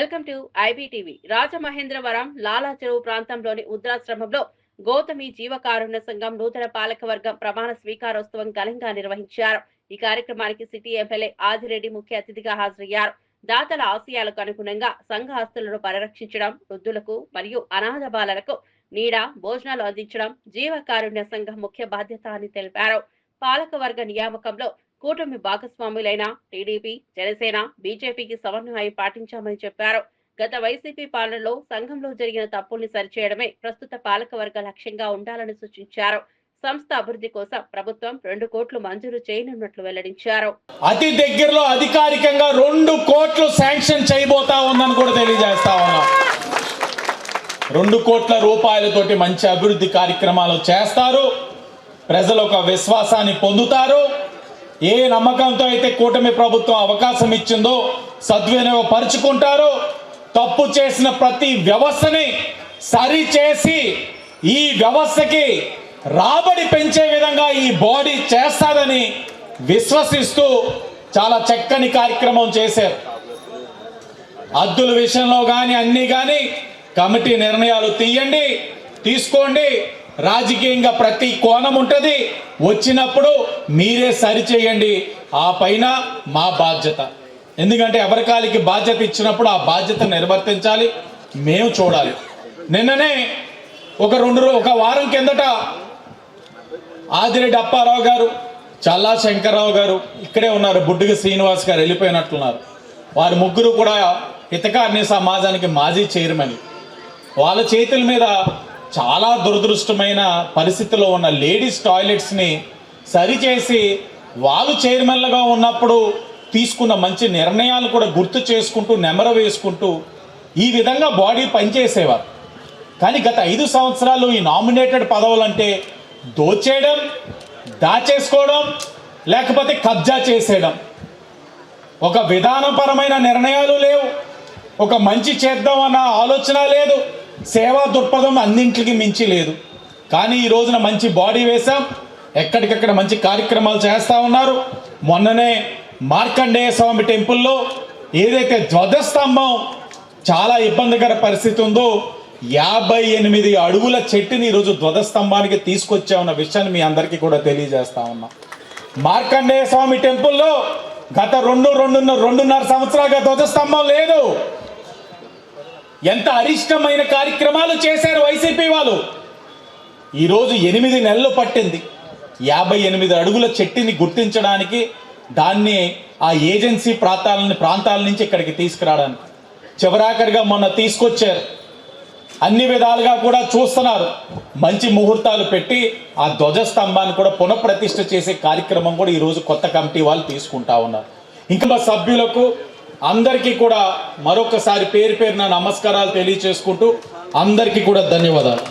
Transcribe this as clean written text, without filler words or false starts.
Welcome to IBTV. Rajamahendravaram Lala Cheruvu ప్రాంతంలోని ఉద్రాశ్రమంలో గౌతమి జీవకారుణ్య సంఘం నూతన పాలకవర్గం ప్రమాణ స్వీకారోత్సవం ఘనంగా నిర్వహించారు. ఈ కార్యక్రమానికి సిటీ ఎమ్మెల్యే ఆదిరెడ్డి ముఖ్య అతిథిగా హాజరయ్యారు. దాతల ఆశయాలకు అనుగుణంగా సంఘ ఆస్తులను పరిరక్షించడం, వృద్ధులకు మరియు అనాథ బాలలకు నీడ, భోజనాలు అందించడం జీవకారుణ్య సంఘం ముఖ్య బాధ్యత అని తెలిపారు. పాలకవర్గ నియామకంలో కూటమి భాగస్వాములైన టీడీపీ, జనసేన, బీజేపీకి సమన్వయం పాటించామని చెప్పారు. గత వైసీపీ పాలనలో సంఘంలో జరిగిన తప్పుల్ని సరిచేయడమే ప్రస్తుత పాలకవర్గ లక్ష్యంగా ఉండాలని సూచించారు. సంస్థ అభివృద్ధి కోసం ప్రభుత్వం 2 కోట్లు మంజూరు చేయనున్నట్లు వెల్లడించారు. అతి దగ్గరలో అధికారికంగా 2 కోట్లు శాంక్షన్ చేయబోతా ఉందని కూడా తెలియజేస్తా ఉన్నాం. 2 కోట్ల రూపాయలతోటి మంచి అభివృద్ధి కార్యక్రమాలు చేస్తారు. ప్రజలు ఒక విశ్వాసాన్ని పొందుతారు. ఏ నమ్మకంతో అయితే కూటమి ప్రభుత్వం అవకాశం ఇచ్చిందో సద్వినియోగపరుచుకుంటారో, తప్పు చేసిన ప్రతి వ్యవస్థని సరిచేసి ఈ వ్యవస్థకి రాబడి పెంచే విధంగా ఈ బాడీ చేస్తాదని విశ్వసిస్తూ చాలా చక్కని కార్యక్రమం చేశారు. అద్దుల విషయంలో కానీ అన్ని కానీ కమిటీ నిర్ణయాలు తీసుకోండి. రాజకీయంగా ప్రతి కోణం ఉంటుంది. వచ్చినప్పుడు మీరే సరిచేయండి. ఆ పైన మా బాధ్యత. ఎందుకంటే ఎవరికాలికి బాధ్యత ఇచ్చినప్పుడు ఆ బాధ్యత నిర్వర్తించాలి, మేము చూడాలి. నిన్ననే ఒక వారం కిందట ఆదిరెడ్డి అప్పారావు గారు, చల్లా శంకర్రావు గారు ఇక్కడే ఉన్నారు, బుడ్డిగ శ్రీనివాస్ గారు వెళ్ళిపోయినట్లున్నారు. వారి ముగ్గురు కూడా హితకారిణి సమాజానికి మాజీ చైర్మన్. వాళ్ళ చేతుల మీద చాలా దురదృష్టమైన పరిస్థితిలో ఉన్న లేడీస్ టాయిలెట్స్ని సరిచేసి వాళ్ళు చైర్మన్లుగా ఉన్నప్పుడు తీసుకున్న మంచి నిర్ణయాలు కూడా గుర్తు చేసుకుంటూ నెమర వేసుకుంటూ ఈ విధంగా బాడీ పనిచేసేవారు. కానీ గత 5 సంవత్సరాలు ఈ నామినేటెడ్ పదవులంటే దోచేయడం, దాచేసుకోవడం, లేకపోతే కబ్జా చేసేయడం. ఒక విధానపరమైన నిర్ణయాలు లేవు, ఒక మంచి చేద్దాం అన్న ఆలోచన లేదు, సేవా దృక్పథం అన్నింటికి మించి లేదు. కానీ ఈ రోజున మంచి బాడీ వేశాం, ఎక్కడికక్కడ మంచి కార్యక్రమాలు చేస్తూ ఉన్నారు. మొన్ననే మార్కండేయ స్వామి టెంపుల్లో ఏదైతే ధ్వజస్తంభం చాలా ఇబ్బందికర పరిస్థితి ఉందో 58 అడుగుల చెట్టుని ఈరోజు ధ్వజస్తంభానికి తీసుకొచ్చామన్న విషయాన్ని మీ అందరికీ కూడా తెలియజేస్తా ఉన్నాం. మార్కండేయ స్వామి టెంపుల్లో గత 2.5 సంవత్సరాలుగా ధ్వజస్తంభం లేదు. ఎంత అరిష్టమైన కార్యక్రమాలు చేశారు వైసీపీ వాళ్ళు. ఈరోజు 8 నెలలు పట్టింది 58 అడుగుల చెట్టుని గుర్తించడానికి, దాన్ని ఆ ఏజెన్సీ ప్రాంతాల నుంచి ఇక్కడికి తీసుకురావడానికి. చివరాఖరిగా మొన్న తీసుకొచ్చారు. అన్ని విధాలుగా కూడా చూస్తున్నారు. మంచి ముహూర్తాలు పెట్టి ఆ ధ్వజస్తంభాన్ని కూడా పునఃప్రతిష్ఠ చేసే కార్యక్రమం కూడా ఈరోజు కొత్త కమిటీ వాళ్ళు తీసుకుంటా ఉన్నారు. ఇంకా మా సభ్యులకు అందరికీ కూడా మరొకసారి పేరున నమస్కారాలు తెలియచేసుకుంటూ అందరికీ కూడా ధన్యవాదాలు.